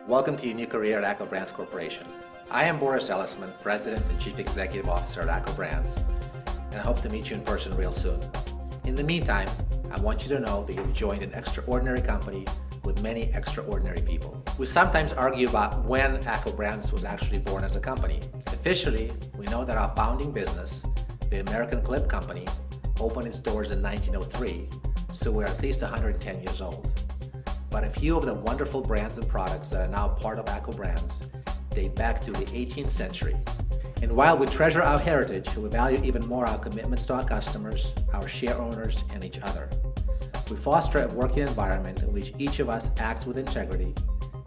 Welcome to your new career at ACCO Brands Corporation. I am Boris Ellisman, President and Chief Executive Officer at ACCO Brands, and I hope to meet you in person real soon. In the meantime, I want you to know that you've joined an extraordinary company with many extraordinary people. We sometimes argue about when ACCO Brands was actually born as a company. Officially, we know that our founding business, the American Clip Company, opened its doors in 1903, so we're at least 110 years old. But a few of the wonderful brands and products that are now part of ACCO Brands date back to the 18th century. And while we treasure our heritage, we value even more our commitments to our customers, our share owners, and each other. We foster a working environment in which each of us acts with integrity,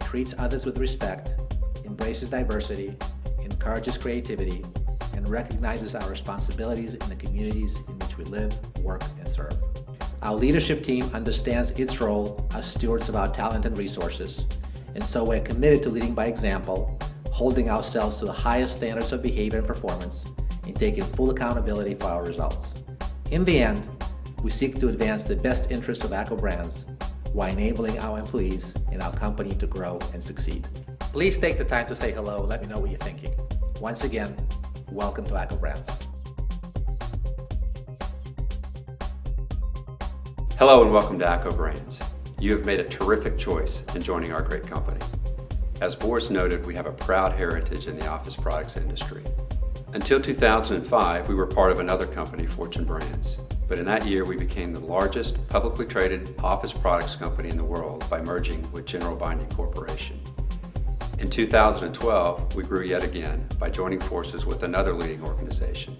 treats others with respect, embraces diversity, encourages creativity, and recognizes our responsibilities in the communities in which we live, work, and serve. Our leadership team understands its role as stewards of our talent and resources, and so we're committed to leading by example, holding ourselves to the highest standards of behavior and performance, and taking full accountability for our results. In the end, we seek to advance the best interests of ACCO Brands while enabling our employees and our company to grow and succeed. Please take the time to say hello and let me know what you're thinking. Once again, welcome to ACCO Brands. Hello and welcome to ACCO Brands. You have made a terrific choice in joining our great company. As Boris noted, we have a proud heritage in the office products industry. Until 2005, we were part of another company, Fortune Brands. But in that year, we became the largest publicly traded office products company in the world by merging with General Binding Corporation. In 2012, we grew yet again by joining forces with another leading organization,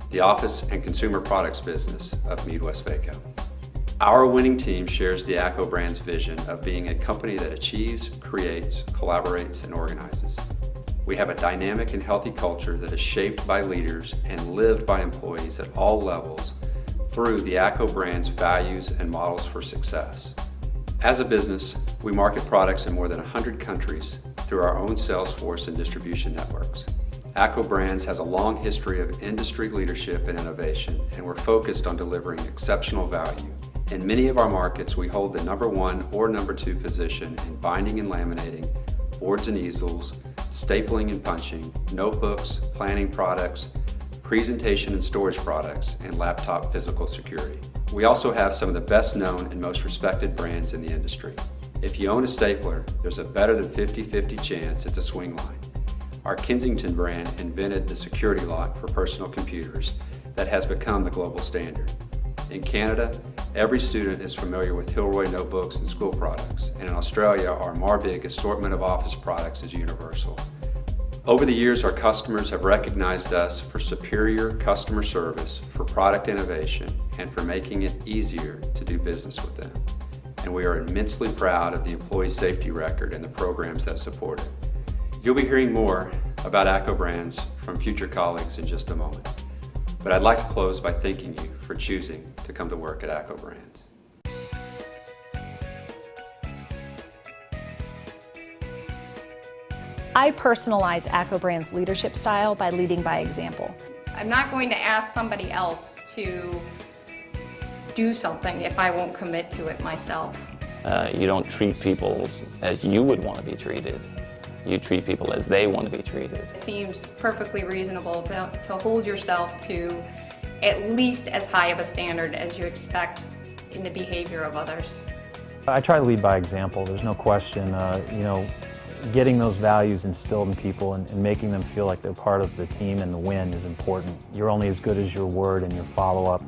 the office and consumer products business of Mead-Westvaco. Our winning team shares the ACCO Brands vision of being a company that achieves, creates, collaborates, and organizes. We have a dynamic and healthy culture that is shaped by leaders and lived by employees at all levels through the ACCO Brands values and models for success. As a business, we market products in more than 100 countries through our own sales force and distribution networks. ACCO Brands has a long history of industry leadership and innovation, and we're focused on delivering exceptional value. In many of our markets, we hold the #1 or #2 position in binding and laminating, boards and easels, stapling and punching, notebooks, planning products, presentation and storage products, and laptop physical security. We also have some of the best known and most respected brands in the industry. If you own a stapler, there's a better than 50-50 chance it's a swing line. Our Kensington brand invented the security lock for personal computers that has become the global standard. In Canada, every student is familiar with Hilroy notebooks and school products, and in Australia, our Marbig assortment of office products is universal. Over the years, our customers have recognized us for superior customer service, for product innovation, and for making it easier to do business with them. And we are immensely proud of the employee safety record and the programs that support it. You'll be hearing more about ACCO Brands from future colleagues in just a moment. But I'd like to close by thanking you for choosing to come to work at ACCO Brands. I personalize ACCO Brands' leadership style by leading by example. I'm not going to ask somebody else to do something if I won't commit to it myself. You don't treat people as you would want to be treated. You treat people as they want to be treated. It seems perfectly reasonable to hold yourself to at least as high of a standard as you expect in the behavior of others. I try to lead by example. There's no question, getting those values instilled in people and making them feel like they're part of the team and the win is important. You're only as good as your word and your follow-up,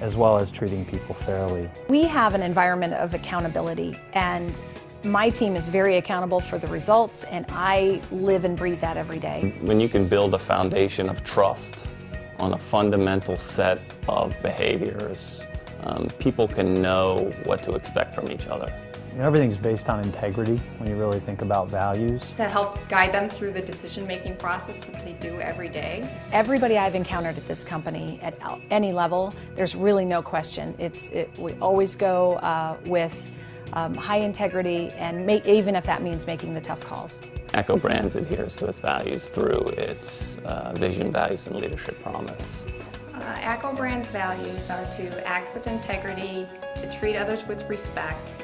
as well as treating people fairly. We have an environment of accountability, and my team is very accountable for the results, and I live and breathe that every day. When you can build a foundation of trust on a fundamental set of behaviors, people can know what to expect from each other. Everything's based on integrity when you really think about values. To help guide them through the decision-making process that they do every day. Everybody I've encountered at this company at any level, there's really no question. We always go with high integrity, and even if that means making the tough calls. ACCO Brands adheres to its values through its vision, values, and leadership promise. ACCO Brands' values are to act with integrity, to treat others with respect,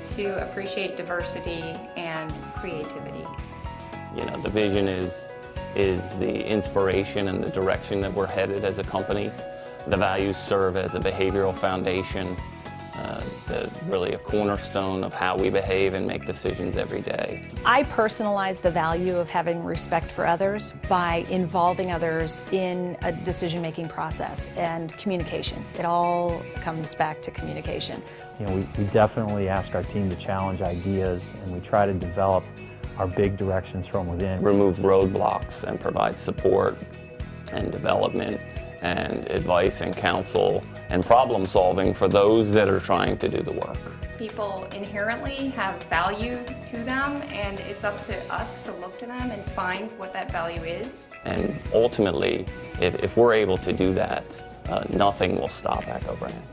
to appreciate diversity and creativity. You know, the vision is the inspiration and the direction that we're headed as a company. The values serve as a behavioral foundation, really a cornerstone of how we behave and make decisions every day. I personalize the value of having respect for others by involving others in a decision-making process and communication. It all comes back to communication. You know, we definitely ask our team to challenge ideas, and we try to develop our big directions from within. Remove roadblocks and provide support and development and advice and counsel and problem solving for those that are trying to do the work. People inherently have value to them, and it's up to us to look to them and find what that value is. And ultimately, if we're able to do that, nothing will stop ACCO Brands.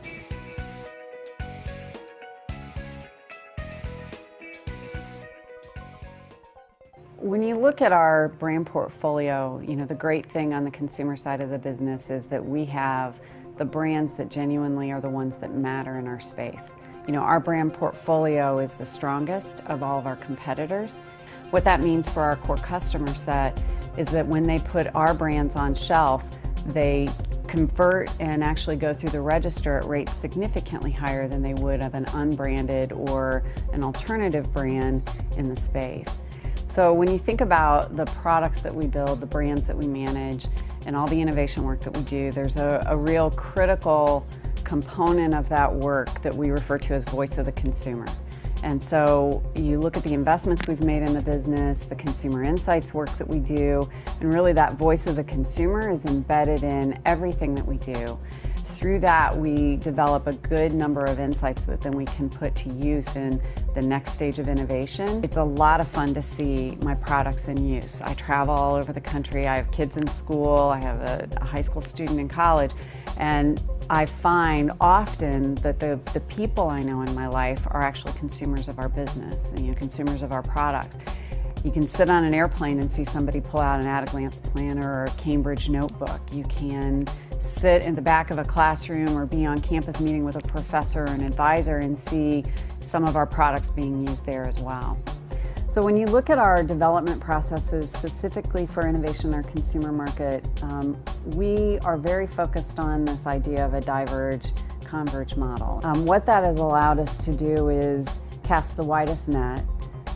When you look at our brand portfolio, you know, the great thing on the consumer side of the business is that we have the brands that genuinely are the ones that matter in our space. You know, our brand portfolio is the strongest of all of our competitors. What that means for our core customer set is that when they put our brands on shelf, they convert and actually go through the register at rates significantly higher than they would of an unbranded or an alternative brand in the space. So when you think about the products that we build, the brands that we manage, and all the innovation work that we do, there's a real critical component of that work that we refer to as voice of the consumer. And so you look at the investments we've made in the business, the consumer insights work that we do, and really that voice of the consumer is embedded in everything that we do. Through that, we develop a good number of insights that then we can put to use in the next stage of innovation. It's a lot of fun to see my products in use. I travel all over the country. I have kids in school. I have a high school student in college. And I find often that the people I know in my life are actually consumers of our business, you know, consumers of our products. You can sit on an airplane and see somebody pull out an at-a-glance planner or a Cambridge notebook. You can sit in the back of a classroom or be on campus meeting with a professor or an advisor and see some of our products being used there as well. So when you look at our development processes specifically for innovation in our consumer market, we are very focused on this idea of a diverge-converge model. What that has allowed us to do is cast the widest net,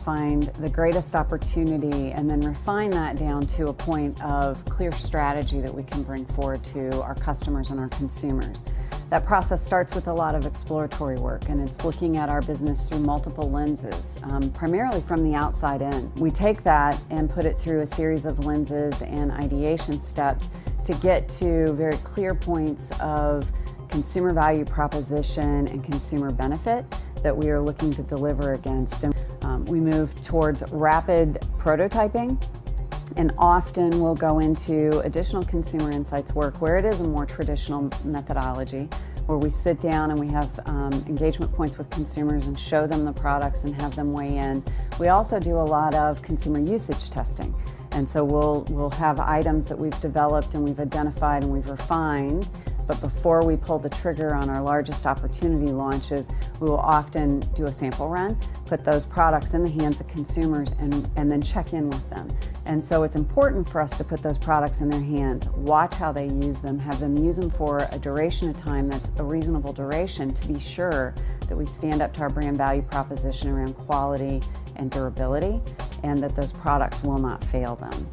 find the greatest opportunity, and then refine that down to a point of clear strategy that we can bring forward to our customers and our consumers. That process starts with a lot of exploratory work, and it's looking at our business through multiple lenses, primarily from the outside in. We take that and put it through a series of lenses and ideation steps to get to very clear points of consumer value proposition and consumer benefit that we are looking to deliver against. And we move towards rapid prototyping, and often we'll go into additional consumer insights work where it is a more traditional methodology, where we sit down and we have engagement points with consumers and show them the products and have them weigh in. We also do a lot of consumer usage testing. And so we'll have items that we've developed and we've identified and we've refined, but before we pull the trigger on our largest opportunity launches, we will often do a sample run, put those products in the hands of consumers and then check in with them. And so it's important for us to put those products in their hands, watch how they use them, have them use them for a duration of time that's a reasonable duration to be sure that we stand up to our brand value proposition around quality and durability, and that those products will not fail them.